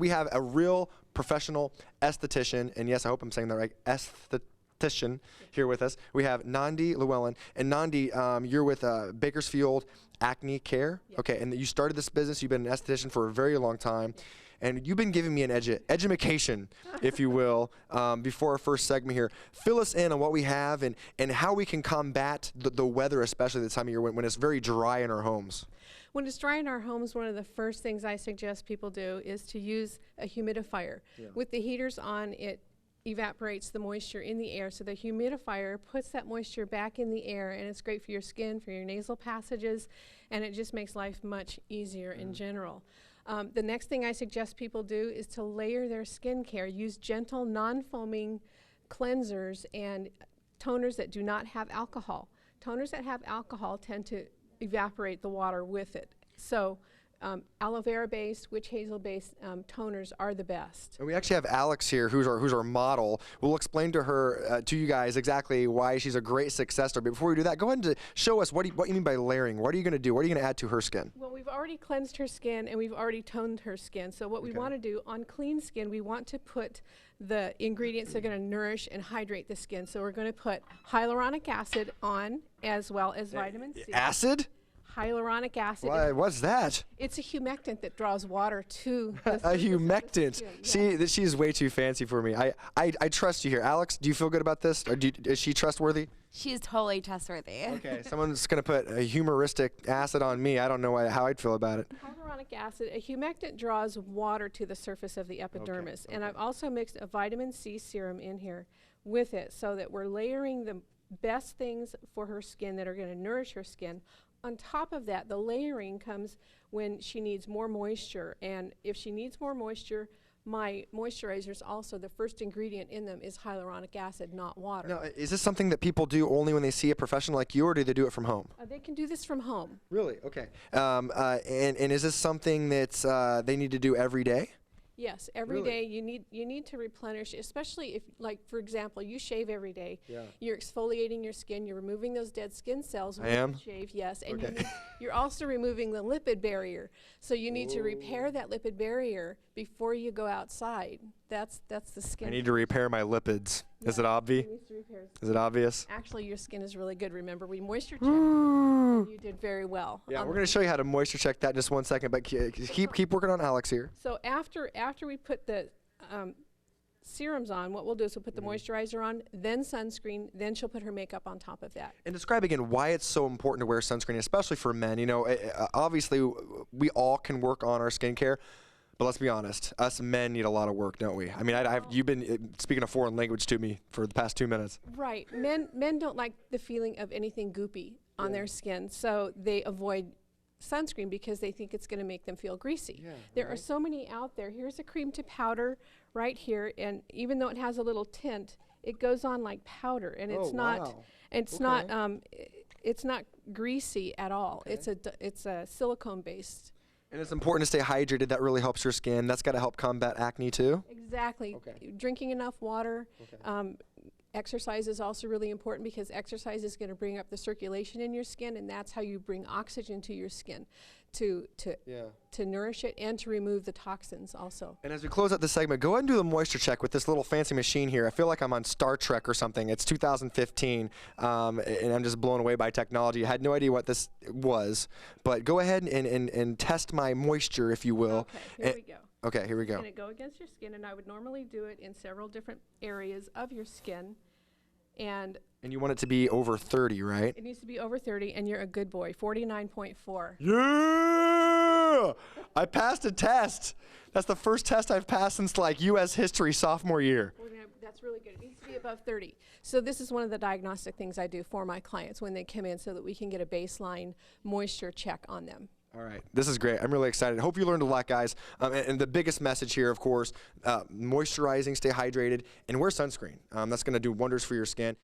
we have a real professional esthetician, and yes, I hope I'm saying that right, esthetician here with us. We have Nandi Llewellyn, and Nandi, you're with Bakersfield Acne Care. Yep. Okay, and you started this business. You've been an esthetician for a very long time. Yep. And you've been giving me an edumacation, if you will, before our first segment here. Fill us in on what we have and how we can combat the weather, especially this time of year when it's very dry in our homes. When it's dry in our homes, one of the first things I suggest people do is to use a humidifier. Yeah. With the heaters on, it evaporates the moisture in the air, so the humidifier puts that moisture back in the air, and it's great for your skin, for your nasal passages, and it just makes life much easier in general. The next thing I suggest people do is to layer their skincare. Use gentle, non-foaming cleansers and toners that do not have alcohol. Toners that have alcohol tend to evaporate the water with it. So aloe vera based, witch hazel based toners are the best. And we actually have Alex here, who's our model. We'll explain to her, to you guys, exactly why she's a great success story. But before we do that, go ahead and show us what you mean by layering. What are you going to do? What are you going to add to her skin? Well, we've already cleansed her skin and we've already toned her skin. So what we want to do on clean skin, we want to put the ingredients that are going to nourish and hydrate the skin. So we're going to put hyaluronic acid on, as well as vitamin C. Acid? Hyaluronic acid. What's that? It's a humectant that draws water to the a humectant. See, she's way too fancy for me. I trust you here. Alex, do you feel good about this? Or is she trustworthy? She's totally trustworthy. Okay, someone's going to put a humoristic acid on me. I don't know how I'd feel about it. Hyaluronic acid, a humectant draws water to the surface of the epidermis. And I've also mixed a vitamin C serum in here with it, so that we're layering the best things for her skin that are going to nourish her skin. On top of that, the layering comes when she needs more moisture, and if she needs more moisture, my moisturizers also, the first ingredient in them is hyaluronic acid, not water. Now, is this something that people do only when they see a professional like you, or do they do it from home? They can do this from home. Really? Okay. And is this something that they need to do every day? Yes, every day you need to replenish, especially if, like, for example, you shave every day. Yeah. You're exfoliating your skin. You're removing those dead skin cells when you shave. Yes, and you're also removing the lipid barrier. So you need to repair that lipid barrier before you go outside. That's the skin. I need to repair my lipids. Yeah. Is it obvious? Is it obvious? Actually, your skin is really good. Remember, we moisture checked. You did very well. Yeah, we're going to show you how to moisture check that in just 1 second, but keep working on Alex here. So after we put the serums on, what we'll do is we'll put the moisturizer on, then sunscreen, then she'll put her makeup on top of that. And describe again why it's so important to wear sunscreen, especially for men. You know, obviously we all can work on our skincare, but let's be honest, us men need a lot of work, don't we? I mean, you've been speaking a foreign language to me for the past 2 minutes. Right. Men don't like the feeling of anything goopy on their skin, so they avoid sunscreen because they think it's going to make them feel greasy. Yeah, there are so many out there. Here's a cream to powder right here, and even though it has a little tint, it goes on like powder, and it's not greasy at all. It's a silicone based. And it's important to stay hydrated. That really helps your skin. That's got to help combat acne too. Exactly. Drinking enough water. Exercise is also really important because exercise is going to bring up the circulation in your skin, and that's how you bring oxygen to your skin to nourish it and to remove the toxins also. And as we close out this segment, go ahead and do the moisture check with this little fancy machine here. I feel like I'm on Star Trek or something. It's 2015, and I'm just blown away by technology. I had no idea what this was, but go ahead and test my moisture, if you will. Okay, here we go. Okay, here we go. It's going to go against your skin, and I would normally do it in several different areas of your skin. And you want it to be over 30, right? It needs to be over 30, and you're a good boy, 49.4. Yeah! I passed a test. That's the first test I've passed since, like, U.S. history sophomore year. That's really good. It needs to be above 30. So this is one of the diagnostic things I do for my clients when they come in so that we can get a baseline moisture check on them. All right, this is great. I'm really excited. Hope you learned a lot, guys. And the biggest message here, of course, moisturizing, stay hydrated, and wear sunscreen. That's going to do wonders for your skin.